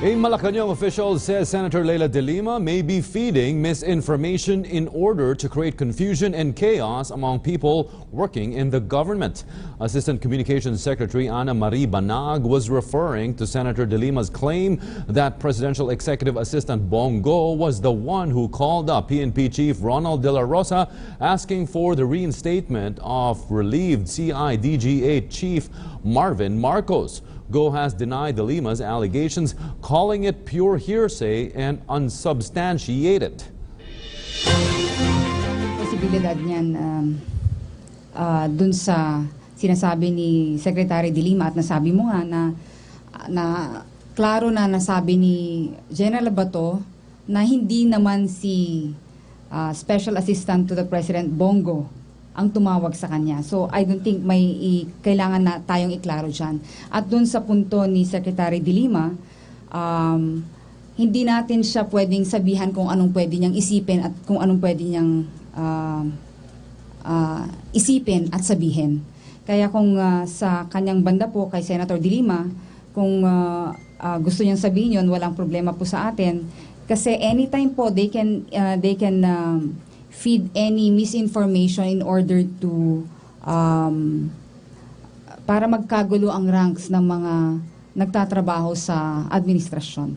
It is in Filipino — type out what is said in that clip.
A Malacanang official says Senator Leila De Lima may be feeding misinformation in order to create confusion and chaos among people working in the government. Assistant Communications Secretary Ana Marie Banag was referring to Senator De Lima's claim that Presidential Executive Assistant Bongo was the one who called up PNP Chief Ronald De La Rosa asking for the reinstatement of relieved CIDG-8 Chief Marvin Marcos. Go has denied De Lima's allegations, calling it pure hearsay and unsubstantiated. Posibilidad niyan dun sa sinasabi ni Secretary De Lima at nasabi mo nga na klaro na nasabi ni General Bato na hindi naman si Special Assistant to the President Bongo ang tumawag sa kanya. So I don't think may kailangan na tayong iklaro dyan. At dun sa punto ni Secretary De Lima, hindi natin siya pwedeng sabihan kung anong pwede niyang isipin at kung anong pwede niyang isipin at sabihin. Kaya kung sa kanyang banda po kay Senator De Lima, kung gusto niyang sabihin yun, walang problema po sa atin. Kasi anytime po they can feed any misinformation in order to para magkagulo ang ranks ng mga nagtatrabaho sa administrasyon.